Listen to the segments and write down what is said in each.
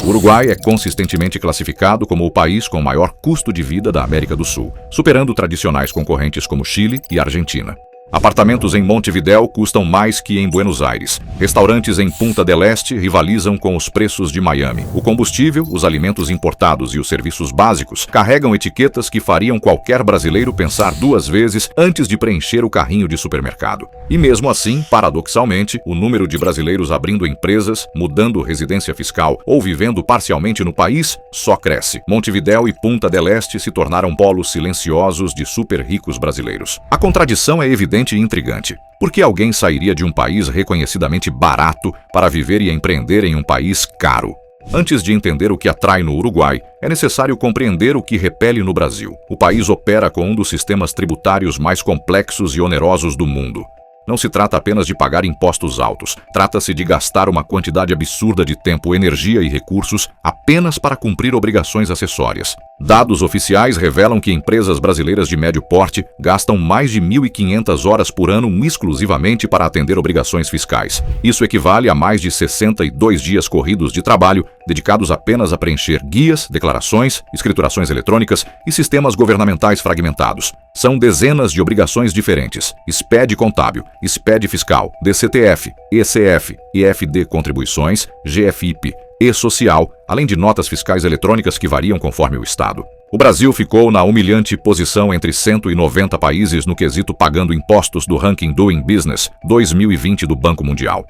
O Uruguai é consistentemente classificado como o país com maior custo de vida da América do Sul, superando tradicionais concorrentes como Chile e Argentina. Apartamentos em Montevidéu custam mais que em Buenos Aires. Restaurantes em Punta del Este rivalizam com os preços de Miami. O combustível, os alimentos importados e os serviços básicos carregam etiquetas que fariam qualquer brasileiro pensar duas vezes antes de preencher o carrinho de supermercado. E mesmo assim, paradoxalmente, o número de brasileiros abrindo empresas, mudando residência fiscal ou vivendo parcialmente no país só cresce. Montevidéu e Punta del Este se tornaram polos silenciosos de super ricos brasileiros. A contradição é evidente e intrigante. Por que alguém sairia de um país reconhecidamente barato para viver e empreender em um país caro? Antes de entender o que atrai no Uruguai, é necessário compreender o que repele no Brasil. O país opera com um dos sistemas tributários mais complexos e onerosos do mundo. Não se trata apenas de pagar impostos altos, trata-se de gastar uma quantidade absurda de tempo, energia e recursos apenas para cumprir obrigações acessórias. Dados oficiais revelam que empresas brasileiras de médio porte gastam mais de 1.500 horas por ano exclusivamente para atender obrigações fiscais. Isso equivale a mais de 62 dias corridos de trabalho dedicados apenas a preencher guias, declarações, escriturações eletrônicas e sistemas governamentais fragmentados. São dezenas de obrigações diferentes: SPED contábil, SPED fiscal, DCTF, ECF, EFD contribuições, GFIP, E-social, além de notas fiscais eletrônicas que variam conforme o estado. O Brasil ficou na humilhante posição entre 190 países no quesito pagando impostos do ranking Doing Business 2020 do Banco Mundial.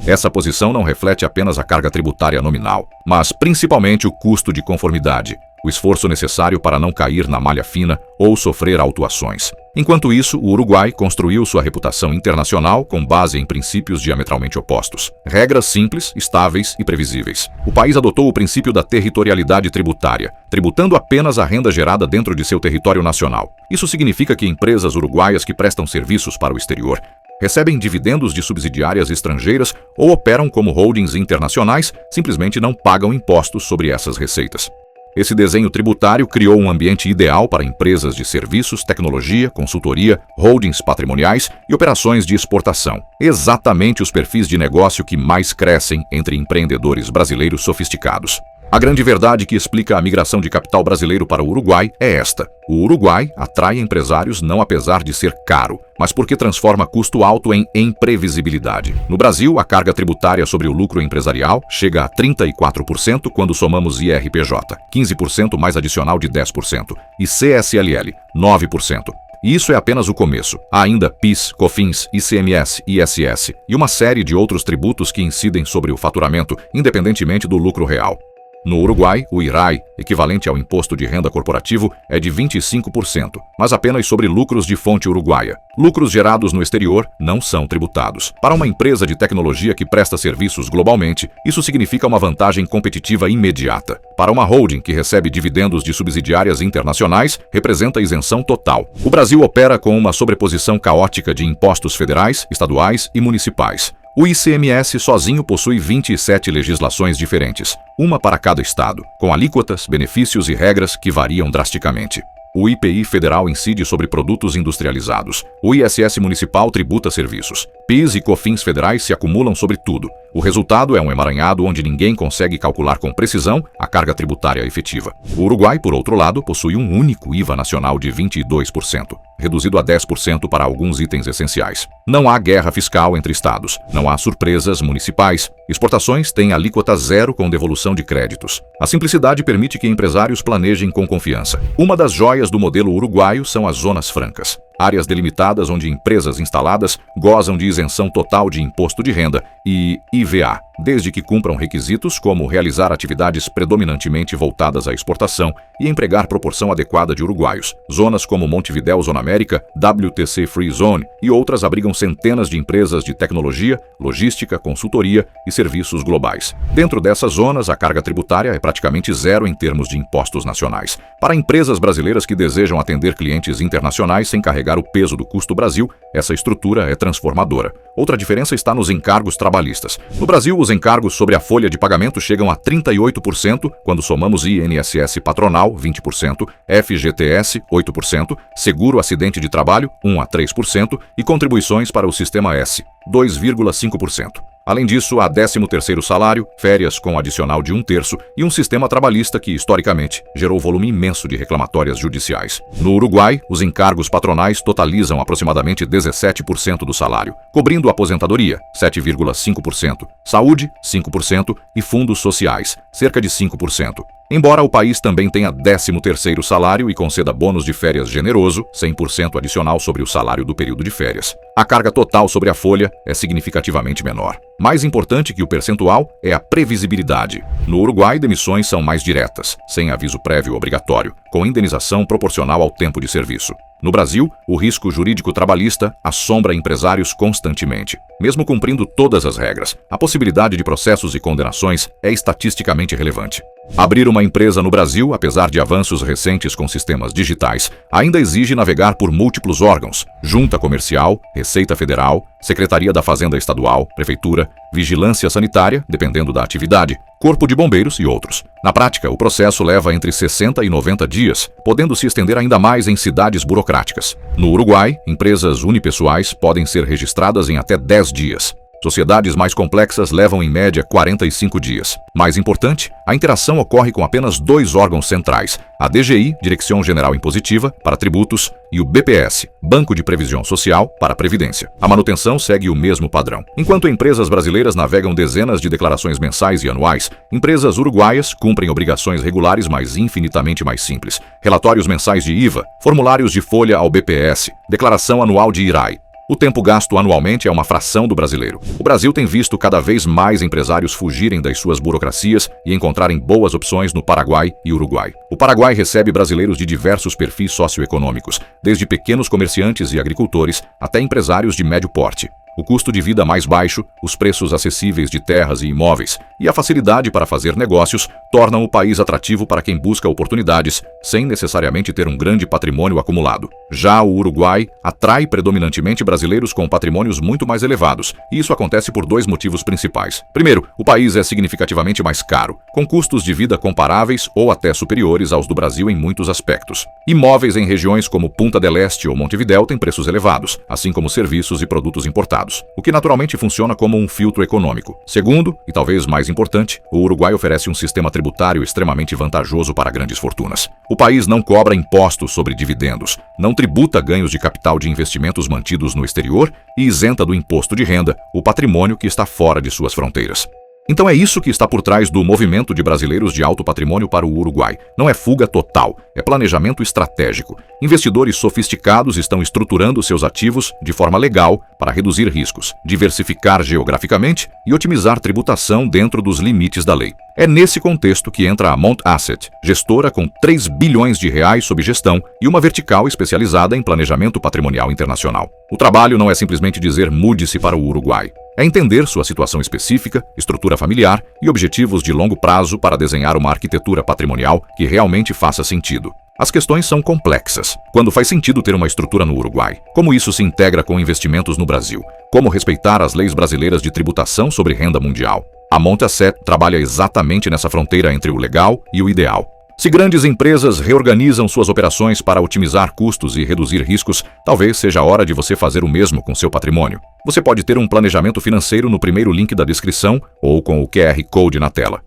Essa posição não reflete apenas a carga tributária nominal, mas principalmente o custo de conformidade, o esforço necessário para não cair na malha fina ou sofrer autuações. Enquanto isso, o Uruguai construiu sua reputação internacional com base em princípios diametralmente opostos. Regras simples, estáveis e previsíveis. O país adotou o princípio da territorialidade tributária, tributando apenas a renda gerada dentro de seu território nacional. Isso significa que empresas uruguaias que prestam serviços para o exterior recebem dividendos de subsidiárias estrangeiras ou operam como holdings internacionais, simplesmente não pagam impostos sobre essas receitas. Esse desenho tributário criou um ambiente ideal para empresas de serviços, tecnologia, consultoria, holdings patrimoniais e operações de exportação. Exatamente os perfis de negócio que mais crescem entre empreendedores brasileiros sofisticados. A grande verdade que explica a migração de capital brasileiro para o Uruguai é esta: o Uruguai atrai empresários não apesar de ser caro, mas porque transforma custo alto em imprevisibilidade. No Brasil, a carga tributária sobre o lucro empresarial chega a 34% quando somamos IRPJ, 15% mais adicional de 10%, e CSLL, 9%. E isso é apenas o começo. Há ainda PIS, COFINS, ICMS, ISS e uma série de outros tributos que incidem sobre o faturamento, independentemente do lucro real. No Uruguai, o IRAI, equivalente ao Imposto de Renda Corporativo, é de 25%, mas apenas sobre lucros de fonte uruguaia. Lucros gerados no exterior não são tributados. Para uma empresa de tecnologia que presta serviços globalmente, isso significa uma vantagem competitiva imediata. Para uma holding que recebe dividendos de subsidiárias internacionais, representa isenção total. O Brasil opera com uma sobreposição caótica de impostos federais, estaduais e municipais. O ICMS sozinho possui 27 legislações diferentes, uma para cada estado, com alíquotas, benefícios e regras que variam drasticamente. O IPI federal incide sobre produtos industrializados. O ISS municipal tributa serviços. PIS e COFINS federais se acumulam sobre tudo. O resultado é um emaranhado onde ninguém consegue calcular com precisão a carga tributária efetiva. O Uruguai, por outro lado, possui um único IVA nacional de 22%, reduzido a 10% para alguns itens essenciais. Não há guerra fiscal entre estados, não há surpresas municipais. Exportações têm alíquota zero com devolução de créditos. A simplicidade permite que empresários planejem com confiança. Uma das joias do modelo uruguaio são as zonas francas. Áreas delimitadas onde empresas instaladas gozam de isenção total de imposto de renda e IVA, desde que cumpram requisitos como realizar atividades predominantemente voltadas à exportação e empregar proporção adequada de uruguaios. Zonas como Montevidéu Zona América, WTC Free Zone e outras abrigam centenas de empresas de tecnologia, logística, consultoria e serviços globais. Dentro dessas zonas, a carga tributária é praticamente zero em termos de impostos nacionais. Para empresas brasileiras que desejam atender clientes internacionais sem carregar o peso do custo Brasil, essa estrutura é transformadora. Outra diferença está nos encargos trabalhistas. No Brasil, os encargos sobre a folha de pagamento chegam a 38%, quando somamos INSS patronal, 20%, FGTS, 8%, seguro acidente de trabalho, 1 a 3% e contribuições para o Sistema S, 2,5%. Além disso, há 13º salário, férias com adicional de 1/3 e um sistema trabalhista que, historicamente, gerou volume imenso de reclamatórias judiciais. No Uruguai, os encargos patronais totalizam aproximadamente 17% do salário, cobrindo aposentadoria, 7,5%, saúde, 5% e fundos sociais, cerca de 5%. Embora o país também tenha 13º salário e conceda bônus de férias generoso, 100% adicional sobre o salário do período de férias, a carga total sobre a folha é significativamente menor. Mais importante que o percentual é a previsibilidade. No Uruguai, demissões são mais diretas, sem aviso prévio obrigatório, com indenização proporcional ao tempo de serviço. No Brasil, o risco jurídico trabalhista assombra empresários constantemente. Mesmo cumprindo todas as regras, a possibilidade de processos e condenações é estatisticamente relevante. Abrir uma empresa no Brasil, apesar de avanços recentes com sistemas digitais, ainda exige navegar por múltiplos órgãos: Junta Comercial, Receita Federal, Secretaria da Fazenda Estadual, Prefeitura, Vigilância Sanitária, dependendo da atividade, Corpo de Bombeiros e outros. Na prática, o processo leva entre 60 e 90 dias, podendo se estender ainda mais em cidades burocráticas. No Uruguai, empresas unipessoais podem ser registradas em até 10 dias. Sociedades mais complexas levam em média 45 dias. Mais importante, a interação ocorre com apenas 2 órgãos centrais: a DGI, Direção Geral Impositiva, para tributos, e o BPS, Banco de Previsão Social, para a Previdência. A manutenção segue o mesmo padrão. Enquanto empresas brasileiras navegam dezenas de declarações mensais e anuais, empresas uruguaias cumprem obrigações regulares, mas infinitamente mais simples: relatórios mensais de IVA, formulários de folha ao BPS, declaração anual de IRAI. O tempo gasto anualmente é uma fração do brasileiro. O Brasil tem visto cada vez mais empresários fugirem das suas burocracias e encontrarem boas opções no Paraguai e Uruguai. O Paraguai recebe brasileiros de diversos perfis socioeconômicos, desde pequenos comerciantes e agricultores até empresários de médio porte. O custo de vida mais baixo, os preços acessíveis de terras e imóveis e a facilidade para fazer negócios tornam o país atrativo para quem busca oportunidades, sem necessariamente ter um grande patrimônio acumulado. Já o Uruguai atrai predominantemente brasileiros com patrimônios muito mais elevados, e isso acontece por 2 motivos principais. Primeiro, o país é significativamente mais caro, com custos de vida comparáveis ou até superiores aos do Brasil em muitos aspectos. Imóveis em regiões como Punta del Este ou Montevidéu têm preços elevados, assim como serviços e produtos importados, o que naturalmente funciona como um filtro econômico. Segundo, e talvez mais importante, o Uruguai oferece um sistema tributário extremamente vantajoso para grandes fortunas. O país não cobra impostos sobre dividendos, não tributa ganhos de capital de investimentos mantidos no exterior e isenta do imposto de renda o patrimônio que está fora de suas fronteiras. Então é isso que está por trás do movimento de brasileiros de alto patrimônio para o Uruguai. Não é fuga total, é planejamento estratégico. Investidores sofisticados estão estruturando seus ativos de forma legal para reduzir riscos, diversificar geograficamente e otimizar tributação dentro dos limites da lei. É nesse contexto que entra a Mont Asset, gestora com 3 bilhões de reais sob gestão e uma vertical especializada em planejamento patrimonial internacional. O trabalho não é simplesmente dizer mude-se para o Uruguai. É entender sua situação específica, estrutura familiar e objetivos de longo prazo para desenhar uma arquitetura patrimonial que realmente faça sentido. As questões são complexas. Quando faz sentido ter uma estrutura no Uruguai? Como isso se integra com investimentos no Brasil? Como respeitar as leis brasileiras de tributação sobre renda mundial? A Mont Asset trabalha exatamente nessa fronteira entre o legal e o ideal. Se grandes empresas reorganizam suas operações para otimizar custos e reduzir riscos, talvez seja a hora de você fazer o mesmo com seu patrimônio. Você pode ter um planejamento financeiro no primeiro link da descrição ou com o QR Code na tela.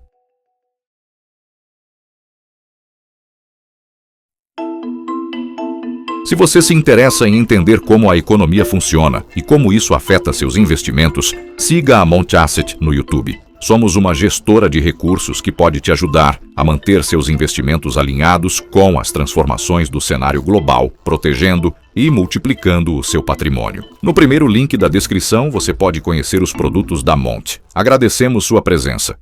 Se você se interessa em entender como a economia funciona e como isso afeta seus investimentos, siga a Mont Asset no YouTube. Somos uma gestora de recursos que pode te ajudar a manter seus investimentos alinhados com as transformações do cenário global, protegendo e multiplicando o seu patrimônio. No primeiro link da descrição, você pode conhecer os produtos da Mont. Agradecemos sua presença.